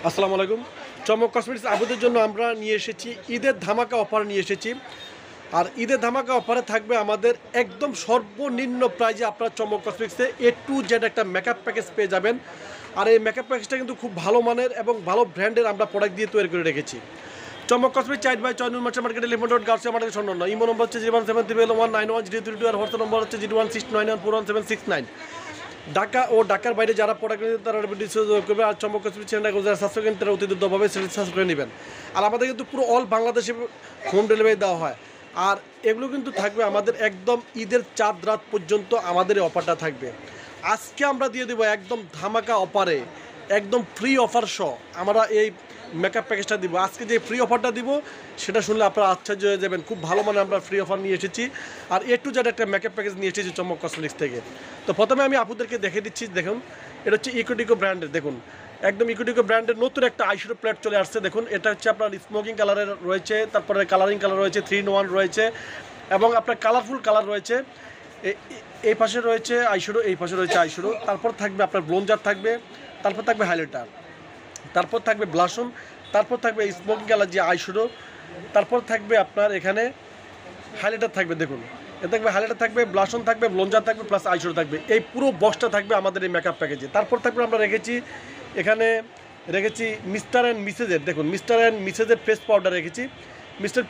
আসসালামু আলাইকুম। চমক কসমেটিক্স আপুদের জন্য আমরা নিয়ে এসেছি ঈদের ধামাকা অফার নিয়ে এসেছি। আর ঈদের ধামাকা অফারে থাকবে আমাদের একদম সর্বনিম্ন প্রাইজে আপনারা চমক কসমেটিক্সে এ টু জেড একটা মেকআপ প্যাকেজ পেয়ে যাবেন। আর এই মেকআপ প্যাকেজটা কিন্তু খুব ভালো মানের এবং ভালো ব্র্যান্ডের আমরা প্রোডাক্ট দিয়ে তৈরি করে রেখেছি। চমক কসমেটিক্স 4/6 মার্চের মার্কেটে লিমিটেড গার্লস আমাদের সন্ন্য ইমো নম্বর হচ্ছে 01731910332 আর হোয়াটসঅ্যাপ নম্বর হচ্ছে 01691411769। ঢাকা ও ঢাকার বাইরে যারা প্রোডাক্ট নেবেন তারা করবে। আর চমক কসমেটিক্স চ্যানেল যারা সাবস্ক্রাইব করেন তারা অতি দ্রুতভাবে সাবস্ক্রাইব করে নেবেন। আর আমাদের কিন্তু পুরো অল বাংলাদেশে হোম ডেলিভারি দেওয়া হয়। আর এগুলো কিন্তু থাকবে আমাদের একদম ঈদের চাঁদ রাত পর্যন্ত আমাদের এই অফারটা থাকবে। আজকে আমরা দিয়ে দেবো একদম ধামাকা অফারে, একদম ফ্রি অফার সহ আমরা এই মেকআপ প্যাকেজটা দিব। আজকে যে ফ্রি অফারটা দিব সেটা শুনলে আপনারা আশ্চর্য হয়ে যাবেন। খুব ভালো মানে আমরা ফ্রি অফার নিয়ে এসেছি। আর এ টু জেড একটা মেকআপ প্যাকেজ নিয়ে এসেছি চমক কসমেটিক্স থেকে। তো প্রথমে আমি আপুদেরকে দেখে দিচ্ছি। দেখুন, এটা হচ্ছে ইকোডিকো ব্র্যান্ডের। দেখুন, একদম ইকোডিকো ব্র্যান্ডের নতুন একটা আইশ্যাডো প্লেট চলে আসছে। দেখুন, এটা হচ্ছে আপনার স্মোকিং কালারের রয়েছে, তারপরে কালারিং কালার রয়েছে, 3-in-1 রয়েছে এবং আপনার কালারফুল কালার রয়েছে। এই পাশে রয়েছে আইশ্যাডো, এই পাশে রয়েছে আইশ্যাডো। তারপর থাকবে আপনার ব্লোঞ্জার থাকবে, তারপর থাকবে হাইলাইটার, তারপর থাকবে ব্লাশন, তারপর থাকবে স্মোকিং কালার যে আইশ্যাডো, তারপর থাকবে আপনার এখানে হাইলাইটার থাকবে। দেখুন, এ থাকবে হাইলাইটার থাকবে, ব্লাশন থাকবে, ব্লোঞ্জার থাকবে, প্লাস আইশ্যাডো থাকবে। এই পুরো বক্সটা থাকবে আমাদের এই মেকআপ প্যাকেজে। তারপর থাকবে আমরা এখানে রেখেছি মিস্টার অ্যান্ড মিসেজের। দেখুন, মিস্টার অ্যান্ড মিসেজের ফেস পাউডার রেখেছি। মিস্টার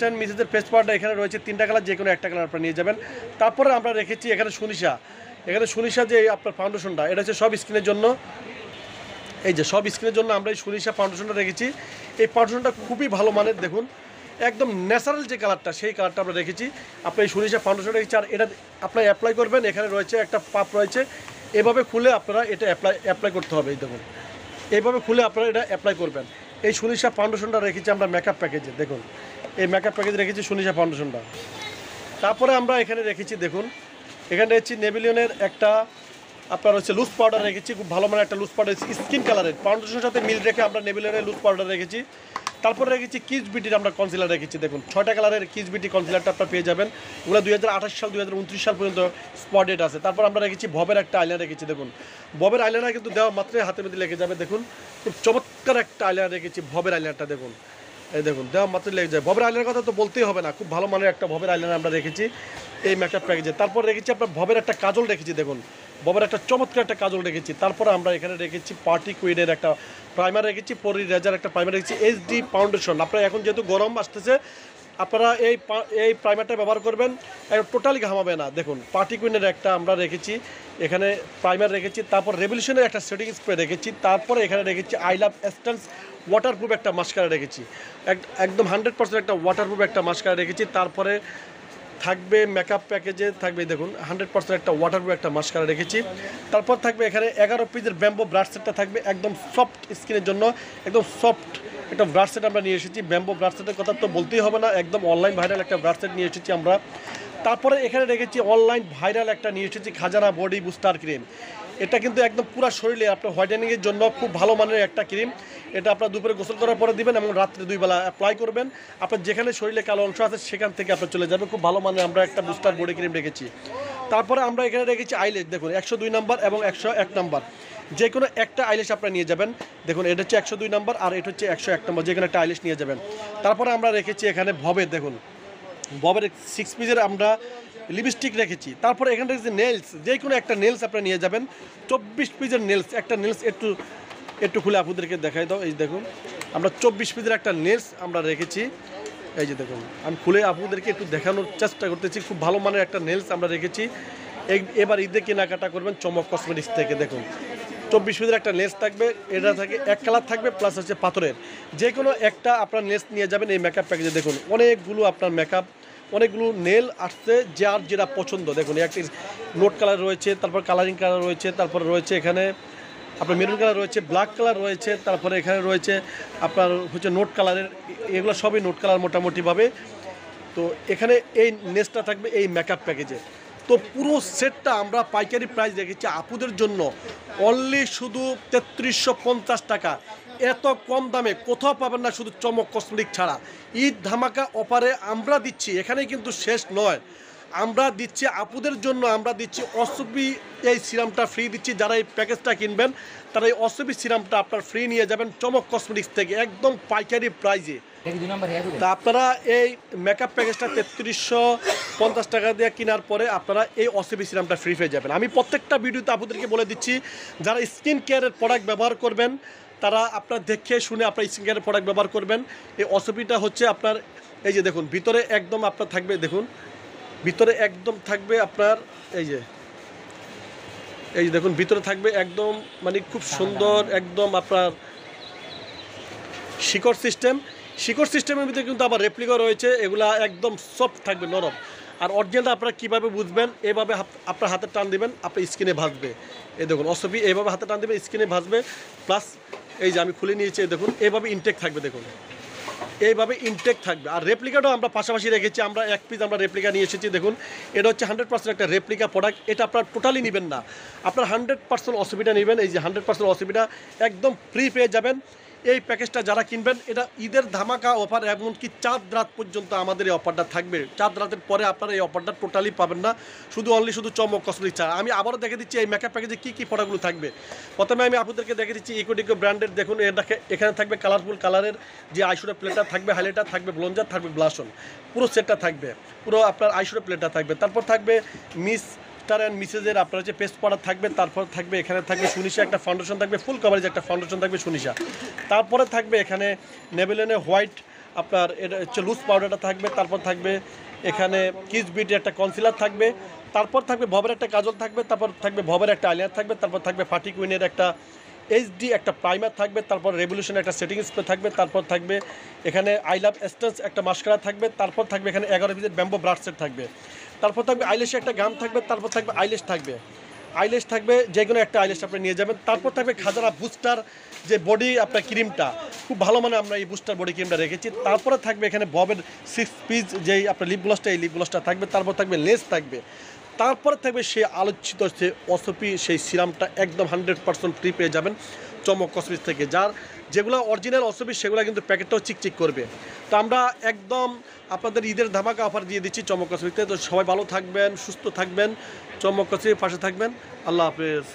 অ্যান্ড মিসেজের ফেস পাউডার এখানে রয়েছে 3টা কালার, যে কোনো একটা কালার আপনারা নিয়ে যাবেন। তারপরে আমরা রেখেছি এখানে সুনিশা যে আপনার ফাউন্ডেশনটা, এটা হচ্ছে সব স্কিনের জন্য। এই যে সব স্কিনের জন্য আমরা এই সুনিশা ফাউন্ডেশনটা রেখেছি। এই ফাউন্ডেশনটা খুবই ভালো মানের। দেখুন, একদম ন্যাচারাল যে কালারটা, সেই কালারটা আমরা রেখেছি। আপনি এই সুনিশা ফাউন্ডেশন রেখেছি। আর এটা আপনার অ্যাপ্লাই করবেন, এখানে রয়েছে একটা পাপ রয়েছে, এভাবে খুলে আপনারা এটা অ্যাপ্লাই করতে হবে। এই দেখুন, এইভাবে খুলে আপনারা এটা অ্যাপ্লাই করবেন। এই সুনিশা ফাউন্ডেশনটা রেখেছি আমরা মেকআপ প্যাকেজে। দেখুন, এই মেকআপ প্যাকেজে রেখেছি সুনিশা ফাউন্ডেশনটা। তারপরে আমরা এখানে রেখেছি, দেখুন, এখানে রেখেছি নেভিলিয়নের একটা আপনার হচ্ছে লুজ পাউডার রেখেছি। খুব ভালো মানের একটা লুজ পাউডার, স্কিন কালারের ফাউন্ডেশনের সাথে মিল রেখে আমরা নেভিলিয়নের লুজ পাউডার রেখেছি। তারপরে রেখেছি কিস বিটির আমরা কনসিলার রেখেছি। দেখুন, 6টা কালারের কিস বিটি কনসিলারটা আপনারা পেয়ে যাবেন। ওগুলো 2028 সাল 2029 সাল পর্যন্ত স্পট ডেট আছে। তারপর আমরা রেখেছি ভবের একটা আইলাইনার রেখেছি। দেখুন, ভবের আইলাইনার কিন্তু দেওয়া মাত্রই হাতের মধ্যে লেগে যাবে। দেখুন, খুব চমৎকার একটা আইলাইনার রেখেছি, ভবের আইলাইনারটা। দেখুন, এই দেখুন, দেওয়া মাত্র লেগে যায়। ভবের আইলাইনার কথা তো বলতেই হবে না, খুব ভালো মানের একটা ভবের আইলাইনার আমরা রেখেছি এই মেকআপ প্যাকেজে। তারপর রেখেছি আপনার ভবের একটা কাজল রেখেছি। দেখুন, ভবের একটা চমৎকার একটা কাজল রেখেছি। তারপরে আমরা এখানে রেখেছি পার্টি কুইনের একটা প্রাইমার রেখেছি, পরি রেজার একটা প্রাইমার রেখেছি, এইচডি ফাউন্ডেশন। আপনারা এখন যেহেতু গরম আসতেছে, আপনারা এই প্রাইমারটা ব্যবহার করবেন, টোটালি ঘামাবে না। দেখুন, পার্টি কুইনের একটা আমরা রেখেছি, এখানে প্রাইমার রেখেছি। তারপর রেভলিউশনের একটা সেটিং স্প্রে রেখেছি। তারপরে এখানে রেখেছি আই লাভ এসেন্স ওয়াটারপ্রুফ একটা মাস্কারা রেখেছি, একদম 100% একটা ওয়াটারপ্রুফ একটা মাস্কারা রেখেছি। তারপরে থাকবে মেকআপ প্যাকেজে থাকবে, দেখুন, 100% একটা ওয়াটারপ্রুফ একটা মাস্কারা রেখেছি। তারপর থাকবে এখানে 11 পিসের ব্যাম্বো ব্রাশ সেটটা থাকবে, একদম সফট স্কিনের জন্য একদম সফট একটা ব্রাশ সেট আমরা নিয়ে এসেছি। ব্যাম্বো ব্রাশ সেটের কথা তো বলতেই হবে না, একদম অনলাইন ভাইরাল একটা ব্রাশ সেট নিয়ে এসেছি আমরা। তারপরে এখানে রেখেছি অনলাইন ভাইরাল একটা নিয়ে এসেছি খাজানা বডি বুস্টার ক্রিম। এটা কিন্তু একদম পুরো শরীরে আপনার হোয়াইটেনিংয়ের জন্য খুব ভালো মানের একটা ক্রিম। এটা আপনার দুপুরে গোসল করার পরে দিবেন এবং রাত্রে 2 বেলা অ্যাপ্লাই করবেন। আপনার যেখানে শরীরে কালো অংশ আছে সেখান থেকে আপনার চলে যাবে। খুব ভালো মানের আমরা একটা বুস্টার বডি ক্রিম রেখেছি। তারপরে আমরা এখানে রেখেছি আইল্যাশ। দেখুন, 102 নাম্বার এবং 101 নাম্বার, যে কোনো একটা আইল্যাশ আপনারা নিয়ে যাবেন। দেখুন, এটা হচ্ছে 102 নাম্বার আর এটা হচ্ছে 101 নাম্বার, যে কোনো একটা আইল্যাশ নিয়ে যাবেন। তারপরে আমরা রেখেছি এখানে ভবের। দেখুন, ভবের 6 পিসের আমরা লিপস্টিক রেখেছি। তারপরে এখানে রেখেছি নেলস, যে কোনো একটা নেলস আপনারা নিয়ে যাবেন। 24 পিসের নেলস, একটা নেলস একটু খুলে আপনাদেরকে দেখাই দাও। এই দেখুন, আমরা 24 পিসের একটা নেলস আমরা রেখেছি। এই যে দেখুন, আমি খুলে আপনাদেরকে একটু দেখানোর চেষ্টা করতেছি। খুব ভালো মানের একটা নেলস আমরা রেখেছি। এবার ঈদে কেনাকাটা করবেন চমক কসমেটিক্স থেকে। দেখুন, 24 পিসের একটা নেলস থাকবে, এটা থাকে এক কালার থাকবে, প্লাস হচ্ছে পাথরের। যে কোনো একটা আপনার নেলস নিয়ে যাবেন এই মেকআপ প্যাকেজে। দেখুন, অনেকগুলো আপনার অনেকগুলো নেল আসছে, যার যেটা পছন্দ। দেখুন, একটি নোট কালার রয়েছে, তারপর কালারিং কালার রয়েছে, তারপর রয়েছে এখানে আপনার মেরুন কালার রয়েছে, ব্ল্যাক কালার রয়েছে, তারপরে এখানে রয়েছে আপনার হচ্ছে নোট কালারের। এগুলো সবই নোট কালার মোটামুটিভাবে। তো এখানে এই নেসটা থাকবে এই মেকআপ প্যাকেজে। তো পুরো সেটটা আমরা পাইকারি প্রাইস রেখেছি আপুদের জন্য অনলি শুধু 3350 টাকা। এত কম দামে কোথাও পাবেন না, শুধু চমক কসমেটিক ছাড়া। ঈদ ধামাকা অফারে আমরা দিচ্ছি, এখানেই কিন্তু শেষ নয়। আমরা দিচ্ছি আপুদের জন্য, আমরা দিচ্ছি অসবি এই সিরামটা ফ্রি দিচ্ছি। যারা এই প্যাকেজটা কিনবেন তারা এই অসবি সিরামটা আপনার ফ্রি নিয়ে যাবেন চমক কসমেটিক্স থেকে একদম পাইকারি প্রাইজে। তা আপনারা এই মেকআপ প্যাকেজটা 3350 টাকা দিয়ে কেনার পরে আপনারা এই অসবি সিরামটা ফ্রি পেয়ে যাবেন। আমি প্রত্যেকটা ভিডিওতে আপুদেরকে বলে দিচ্ছি যারা স্কিন কেয়ারের প্রোডাক্ট ব্যবহার করবেন তারা আপনার দেখে শুনে আপনার স্কিন কেয়ারের প্রোডাক্ট ব্যবহার করবেন। এই অসবিটা হচ্ছে আপনার এই যে দেখুন ভিতরে একদম আপনার থাকবে, দেখুন ভিতরে একদম থাকবে আপনার এই যে দেখুন ভিতরে থাকবে একদম মানে খুব সুন্দর একদম আপনার শিকড় সিস্টেমের ভিতরে কিন্তু আবার রেপ্লিকা রয়েছে। এগুলা একদম সফট থাকবে, নরম। আর অরিজিনালটা আপনারা কীভাবে বুঝবেন, এভাবে আপনার হাতে টান দিবেন আপনার স্কিনে ভাসবে। এই দেখুন অসবি এইভাবে হাতে টান দেবেন স্কিনে ভাসবে। প্লাস এই যে আমি খুলে নিয়েছি দেখুন এইভাবে ইনটেক থাকবে, দেখুন এইভাবে ইনটেক থাকবে। আর রেপ্লিকাটাও আমরা পাশাপাশি রেখেছি, আমরা এক পিস আমরা রেপ্লিকা নিয়ে এসেছি। দেখুন এটা হচ্ছে 100% একটা রেপ্লিকা প্রোডাক্ট। এটা আপনার টোটালি নেবেন না, আপনার 100% অসুবিধা নেবেন। এই যে 100% অসুবিধা একদম ফ্রি পেয়ে যাবেন। এই প্যাকেজটা যারা কিনবেন এটা ঈদের ধামাকা অফার, এমনকি চাঁদ রাত পর্যন্ত আমাদের এই অফারটা থাকবে। চাঁদ রাতের পরে আপনারা এই অফারটা টোটালি পাবেন না, শুধু চমক কসমেটিক্স ছাড়া। আমি আবারও দেখে দিচ্ছি এই মেকআপ প্যাকেজে কী কী প্রোডাক্টগুলো থাকবে। প্রথমে আমি আপনাদেরকে দেখে দিচ্ছি ইকোডিকো ব্র্যান্ডের। দেখুন এখানে থাকবে কালারফুল কালারের যে আইশ্যাডো প্লেটার থাকবে, হাইলাইটার থাকবে, ব্লঞ্জার থাকবে, ব্লাশন, পুরো সেটটা থাকবে, পুরো আপনার আইশ্যাডো প্লেটার থাকবে। তারপর থাকবে মিস্টার অ্যান্ড মিসেসের আপনার হচ্ছে পেস্ট পাউডার থাকবে। তারপর থাকবে এখানে থাকবে সুনিশা একটা ফাউন্ডেশন থাকবে, ফুল কভারেজ একটা ফাউন্ডেশন থাকবে সুনিশা। তারপরে থাকবে এখানে নেভিলেনের হোয়াইট আপনার এটা হচ্ছে লুজ পাউডারটা থাকবে। তারপর থাকবে এখানে কিস বিউটির একটা কনসিলার থাকবে। তারপর থাকবে ভবের একটা কাজল থাকবে। তারপর থাকবে ভবের একটা আইলাইনার থাকবে। তারপর থাকবে ফাটি কুইনের একটা এইচডি একটা প্রাইমার থাকবে। তারপর রেভলিউশনের একটা সেটিং স্প্রে থাকবে। তারপর থাকবে এখানে আই লাভ এস্টেন্স একটা মাস্কারা থাকবে। তারপর থাকবে এখানে 11 পিসের ব্যাম্বো ব্রাশ সেট থাকবে। তারপর থাকবে আইল্যাশে একটা গাম থাকবে। তারপর থাকবে আইল্যাশ থাকবে যে কোনো একটা আইল্যাশ আপনি নিয়ে যাবেন। তারপর থাকবে খাজানা বুস্টার যে বডি আপনার ক্রিমটা, খুব ভালো মানে আমরা এই বুস্টার বডি ক্রিমটা রেখেছি। তারপরে থাকবে এখানে ববের 6 পিস যেই আপনার লিপ গ্লসটা, এই লিপ গ্লসটা থাকবে। তারপর থাকবে লেস থাকবে। তারপরে থাকবে সে আলোচিত সে অসপি সেই সিরামটা একদম 100% ফ্রি পেয়ে যাবেন চমক কসমেটিক্স থেকে। যেগুলো অরিজিনাল অসপি সেগুলো কিন্তু প্যাকেটটাও চিকচিক করবে। তো আমরা একদম আপনাদের ঈদের ধামাকা অফার দিয়ে দিচ্ছি চমক কসমেটিক্সে। তো সবাই ভালো থাকবেন, সুস্থ থাকবেন, চমক কসমেটিক্সের পাশে থাকবেন। আল্লাহ হাফেজ।